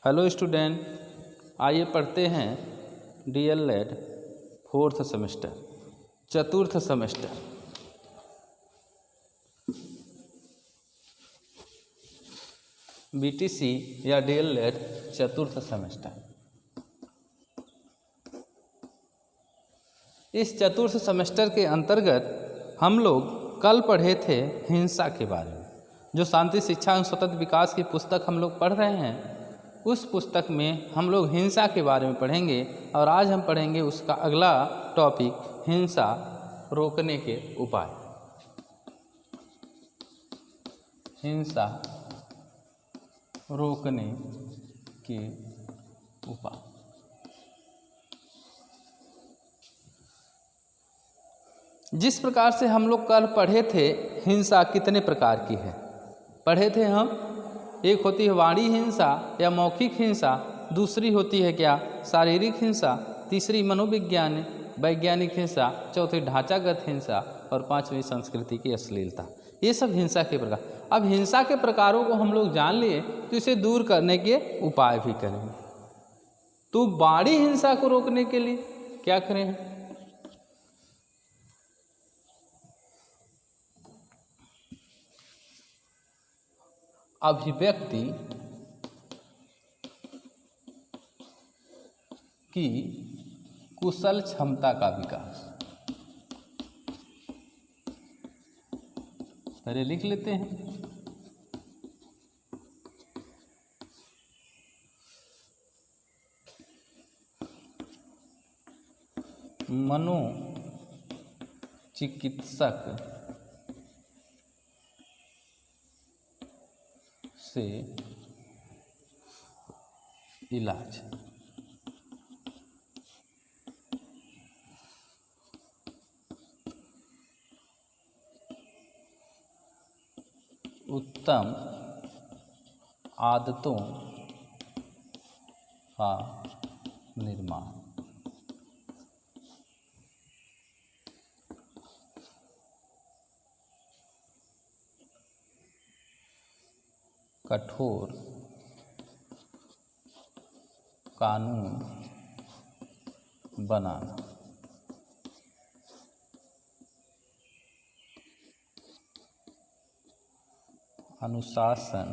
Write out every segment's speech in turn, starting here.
Hello student, आइए पढ़ते हैं DLED 4th सेमेस्टर, चतुर्थ सेमेस्टर। BTC या DLED चतुर्थ सेमेस्टर। इस चतुर्थ सेमेस्टर के अंतर्गत हम लोग कल पढ़े थे हिंसा के बारे में। जो शांति शिक्षा एवं सतत विकास की पुस्तक हम लोग पढ़ रहे हैं, उस पुस्तक में हम लोग हिंसा के बारे में पढ़ेंगे और आज हम पढ़ेंगे उसका अगला टॉपिक हिंसा रोकने के उपाय। हिंसा रोकने के उपाय। जिस प्रकार से हम लोग कल पढ़े थे हिंसा कितने प्रकार की है, पढ़े थे हम। एक होती है वाणी हिंसा या मौखिक हिंसा, दूसरी होती है क्या शारीरिक हिंसा, तीसरी वैज्ञानिक हिंसा, चौथी ढांचागत हिंसा और पांचवी संस्कृति की अश्लीलता। ये सब हिंसा के प्रकार। अब हिंसा के प्रकारों को हम लोग जान लिए तो इसे दूर करने के उपाय भी करेंगे। तो वाणी हिंसा को रोकने के लिए क्या करें? अभिव्यक्ति की कुशल क्षमता का विकास। पहले लिख लेते हैं। मनोचिकित्सक से इलाज। उत्तम आदतों का निर्माण। कठोर कानून बनाना। अनुशासन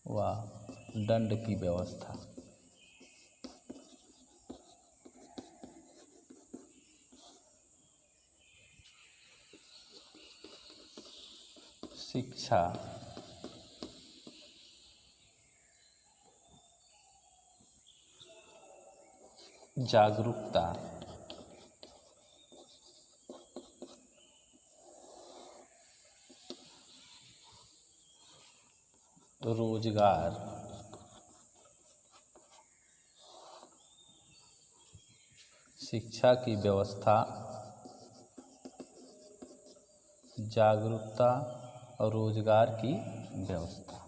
व दंड की व्यवस्था। शिक्षा जागरूकता रोजगार शिक्षा की व्यवस्था, जागरूकता और रोजगार की व्यवस्था।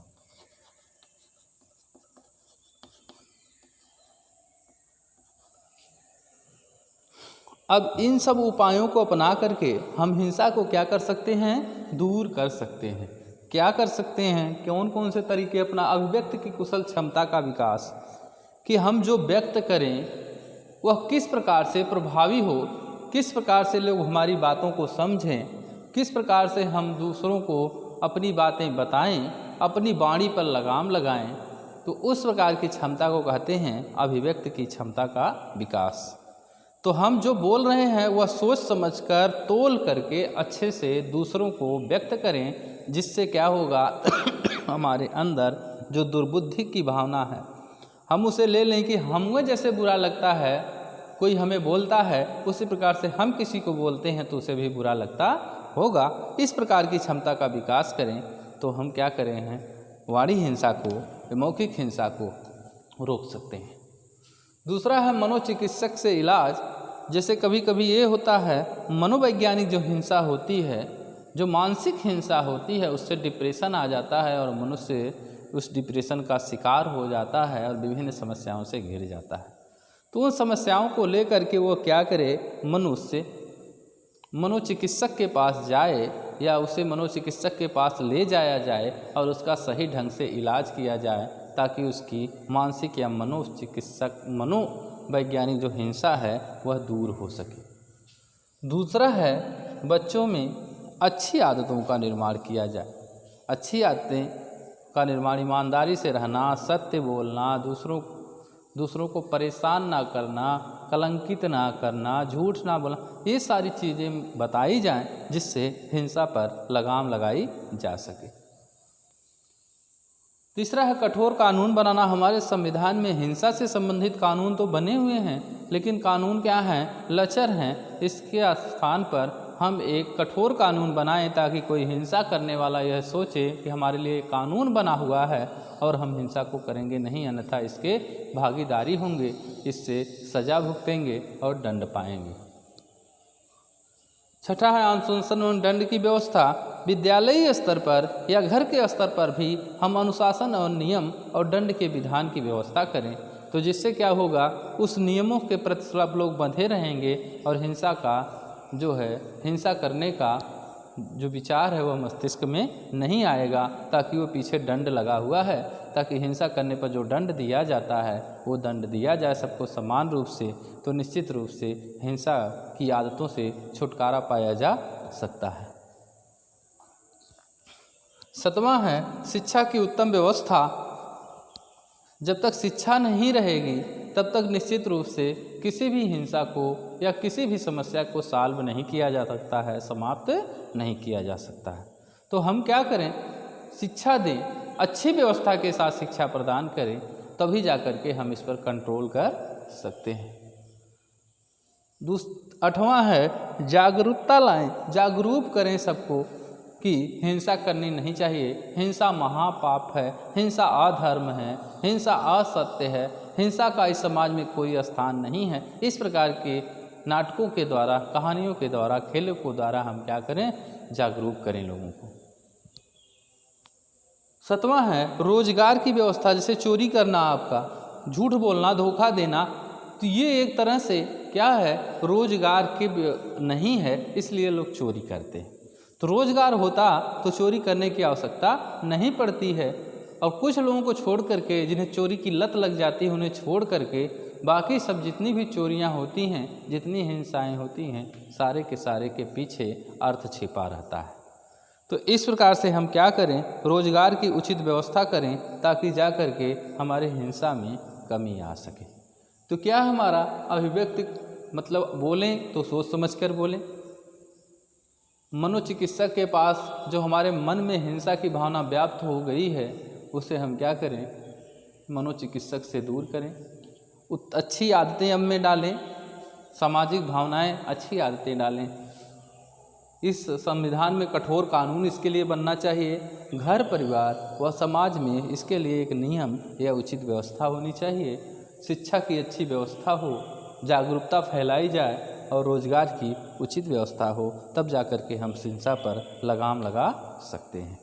अब इन सब उपायों को अपना करके हम हिंसा को क्या कर सकते हैं? दूर कर सकते हैं। क्या कर सकते हैं? कौन कौन से तरीके अपना? अभिव्यक्ति की कुशल क्षमता का विकास, कि हम जो व्यक्त करें वह किस प्रकार से प्रभावी हो, किस प्रकार से लोग हमारी बातों को समझें, किस प्रकार से हम दूसरों को अपनी बातें बताएं, अपनी वाणी पर लगाम लगाएं। तो उस प्रकार की क्षमता को कहते हैं अभिव्यक्ति की क्षमता का विकास। तो हम जो बोल रहे हैं वह सोच समझकर तोल करके अच्छे से दूसरों को व्यक्त करें, जिससे क्या होगा हमारे अंदर जो दुर्बुद्धि की भावना है हम उसे ले लें कि हमें जैसे बुरा लगता है, कोई हमें बोलता है उसी प्रकार से हम किसी को बोलते हैं तो उसे भी बुरा लगता होगा। इस प्रकार की क्षमता का विकास करें तो हम क्या करें हैं? वाणी हिंसा को, मौखिक हिंसा को रोक सकते हैं। दूसरा है मनोचिकित्सक से इलाज। जैसे कभी कभी ये होता है मनोवैज्ञानिक जो हिंसा होती है, जो मानसिक हिंसा होती है, उससे डिप्रेशन आ जाता है और मनुष्य उस डिप्रेशन का शिकार हो जाता है और विभिन्न समस्याओं से घिर जाता है। तो उन समस्याओं को लेकर के वो क्या करे, मनुष्य मनोचिकित्सक के पास जाए या उसे मनोचिकित्सक के पास ले जाया जाए और उसका सही ढंग से इलाज किया जाए, ताकि उसकी मानसिक या मनोवैज्ञानिक जो हिंसा है वह दूर हो सके। दूसरा है बच्चों में अच्छी आदतों का निर्माण किया जाए। अच्छी आदतें का निर्माण ईमानदारी से रहना, सत्य बोलना, दूसरों को परेशान ना करना, कलंकित ना करना, झूठ ना बोलना, ये सारी चीज़ें बताई जाएं जिससे हिंसा पर लगाम लगाई जा सके। तीसरा है कठोर कानून बनाना। हमारे संविधान में हिंसा से संबंधित कानून तो बने हुए हैं, लेकिन कानून क्या हैं, लचर हैं। इसके स्थान पर हम एक कठोर कानून बनाएं ताकि कोई हिंसा करने वाला यह सोचे कि हमारे लिए कानून बना हुआ है और हम हिंसा को करेंगे नहीं, अन्यथा इसके भागीदारी होंगे, इससे सजा भुगतेंगे और दंड पाएंगे। छठा है अनुशासन एवं दंड की व्यवस्था। विद्यालयीय स्तर पर या घर के स्तर पर भी हम अनुशासन और नियम और दंड के विधान की व्यवस्था करें, तो जिससे क्या होगा, उस नियमों के प्रति सब लोग बंधे रहेंगे और हिंसा का जो है, हिंसा करने का जो विचार है वह मस्तिष्क में नहीं आएगा, ताकि वो पीछे दंड लगा हुआ है, ताकि हिंसा करने पर जो दंड दिया जाता है वो दंड दिया जाए सबको समान रूप से, तो निश्चित रूप से हिंसा की आदतों से छुटकारा पाया जा सकता है। सातवां है शिक्षा की उत्तम व्यवस्था। जब तक शिक्षा नहीं रहेगी तब तक निश्चित रूप से किसी भी हिंसा को या किसी भी समस्या को सॉल्व नहीं किया जा सकता है, समाप्त नहीं किया जा सकता है। तो हम क्या करें, शिक्षा दें, अच्छी व्यवस्था के साथ शिक्षा प्रदान करें, तभी जा कर के हम इस पर कंट्रोल कर सकते हैं। आठवां है जागरूकता लाएं, जागरूक करें सबको कि हिंसा करनी नहीं चाहिए, हिंसा महापाप है, हिंसा अधर्म है, हिंसा असत्य है, हिंसा का इस समाज में कोई स्थान नहीं है। इस प्रकार के नाटकों के द्वारा, कहानियों के द्वारा, खेलों के द्वारा हम क्या करें, जागरूक करें लोगों को। सातवां है रोजगार की व्यवस्था। जैसे चोरी करना, आपका झूठ बोलना, धोखा देना, तो ये एक तरह से क्या है, रोजगार के नहीं है, इसलिए लोग चोरी करते हैं। तो रोजगार होता तो चोरी करने की आवश्यकता नहीं पड़ती है। और कुछ लोगों को छोड़ करके, जिन्हें चोरी की लत लग जाती है, उन्हें छोड़ करके बाकी सब जितनी भी चोरियां होती हैं, जितनी हिंसाएं होती हैं, सारे के पीछे अर्थ छिपा रहता है। तो इस प्रकार से हम क्या करें, रोजगार की उचित व्यवस्था करें, ताकि जा कर के हमारे हिंसा में कमी आ सके। तो क्या हमारा अभिव्यक्ति मतलब बोलें तो सोच समझ कर बोलें। मनोचिकित्सक के पास जो हमारे मन में हिंसा की भावना व्याप्त हो गई है, उसे हम क्या करें, मनोचिकित्सक से दूर करें, अच्छी आदतें हम में डालें, सामाजिक भावनाएं, अच्छी आदतें डालें। इस संविधान में कठोर कानून इसके लिए बनना चाहिए। घर परिवार व समाज में इसके लिए एक नियम या उचित व्यवस्था होनी चाहिए। शिक्षा की अच्छी व्यवस्था हो, जागरूकता फैलाई जाए और रोजगार की उचित व्यवस्था हो, तब जाकर के हम हिंसा पर लगाम लगा सकते हैं।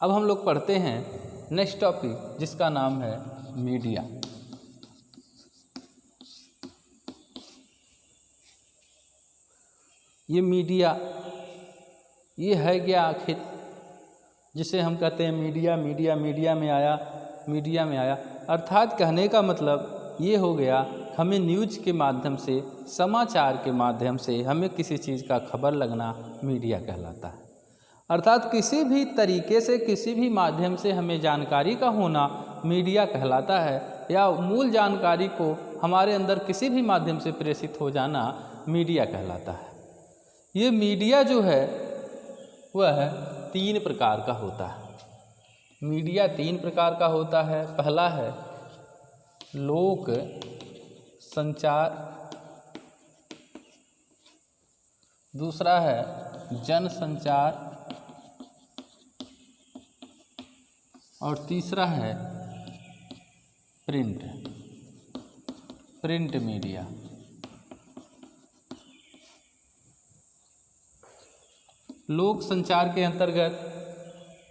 अब हम लोग पढ़ते हैं नेक्स्ट टॉपिक, जिसका नाम है मीडिया। ये मीडिया ये है क्या आखिर, जिसे हम कहते हैं मीडिया में आया। अर्थात कहने का मतलब ये हो गया, हमें न्यूज़ के माध्यम से, समाचार के माध्यम से हमें किसी चीज़ का खबर लगना मीडिया कहलाता है। अर्थात किसी भी तरीके से, किसी भी माध्यम से हमें जानकारी का होना मीडिया कहलाता है, या मूल जानकारी को हमारे अंदर किसी भी माध्यम से प्रेषित हो जाना मीडिया कहलाता है। ये मीडिया जो है वह 3 प्रकार का होता है। मीडिया 3 प्रकार का होता है। पहला है लोक संचार, दूसरा है जन संचार, और तीसरा है प्रिंट मीडिया। लोक संचार के अंतर्गत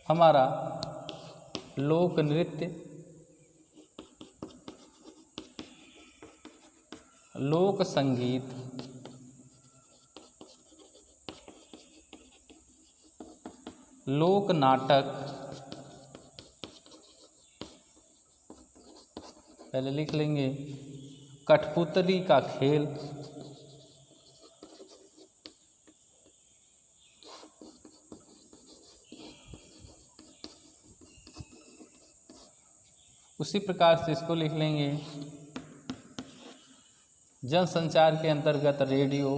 हमारा लोक नृत्य, लोक संगीत, लोक नाटक, पहले लिख लेंगे कठपुतली का खेल, उसी प्रकार से इसको लिख लेंगे जनसंचार के अंतर्गत रेडियो,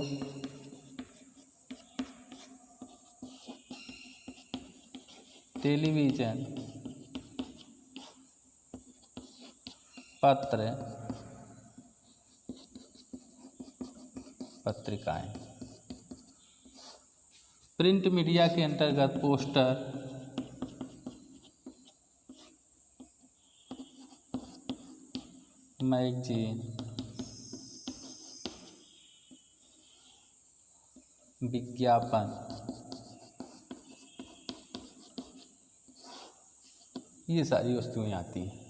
टेलीविज़न, पत्र, पत्रिकाएं। प्रिंट मीडिया के अंतर्गत पोस्टर, मैगजीन, विज्ञापन, ये सारी वस्तुएं आती हैं।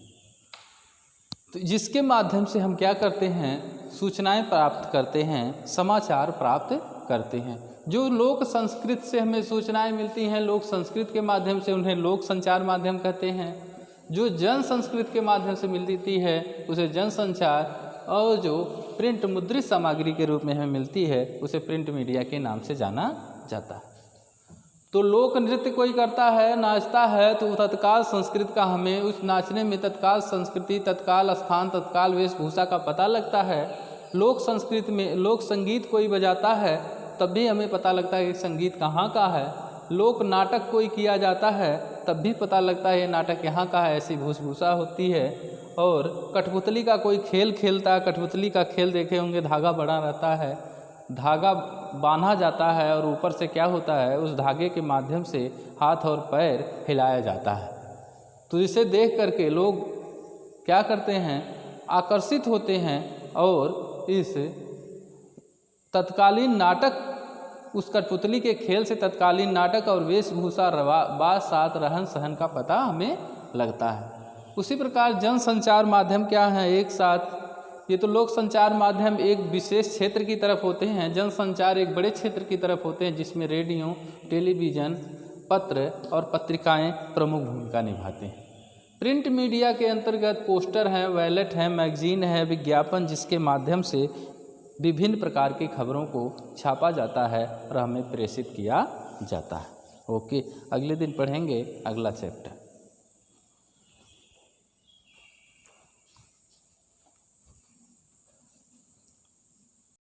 तो जिसके माध्यम से हम क्या करते हैं, सूचनाएं प्राप्त करते हैं, समाचार प्राप्त करते हैं। जो लोक संस्कृत से हमें सूचनाएं मिलती हैं, लोक संस्कृत के माध्यम से उन्हें लोक संचार माध्यम कहते हैं। जो जन संस्कृत के माध्यम से मिलती है उसे जन संचार, और जो प्रिंट मुद्रित सामग्री के रूप में हमें मिलती है उसे प्रिंट मीडिया के नाम से जाना जाता है। तो लोक नृत्य कोई करता है, नाचता है, तो तत्काल संस्कृत का हमें उस नाचने में तत्काल संस्कृति, तत्काल स्थान, तत्काल वेशभूषा का पता लगता है। लोक संस्कृत में लोक संगीत कोई बजाता है तब भी हमें पता लगता है कि संगीत कहाँ का है। लोक नाटक कोई किया जाता है तब भी पता लगता है ये नाटक यहाँ का है, ऐसी वेशभूषा होती है। और कठपुतली का कोई खेल खेलता है, कठपुतली का खेल देखे होंगे, धागा बड़ा रहता है, धागा बांधा जाता है और ऊपर से क्या होता है, उस धागे के माध्यम से हाथ और पैर हिलाया जाता है। तो इसे देख करके लोग क्या करते हैं, आकर्षित होते हैं और इस तत्कालीन नाटक, उस कठपुतली के खेल से तत्कालीन नाटक और वेशभूषा, बात, साथ, रहन सहन का पता हमें लगता है। उसी प्रकार जनसंचार माध्यम क्या है, एक साथ ये तो लोक संचार माध्यम एक विशेष क्षेत्र की तरफ होते हैं, जनसंचार एक बड़े क्षेत्र की तरफ होते हैं जिसमें रेडियो, टेलीविज़न, पत्र और पत्रिकाएं प्रमुख भूमिका निभाते हैं। प्रिंट मीडिया के अंतर्गत पोस्टर हैं, वैलेट हैं, मैगजीन है, विज्ञापन, जिसके माध्यम से विभिन्न प्रकार की खबरों को छापा जाता है और हमें प्रेषित किया जाता है। ओके, अगले दिन पढ़ेंगे अगला चैप्टर।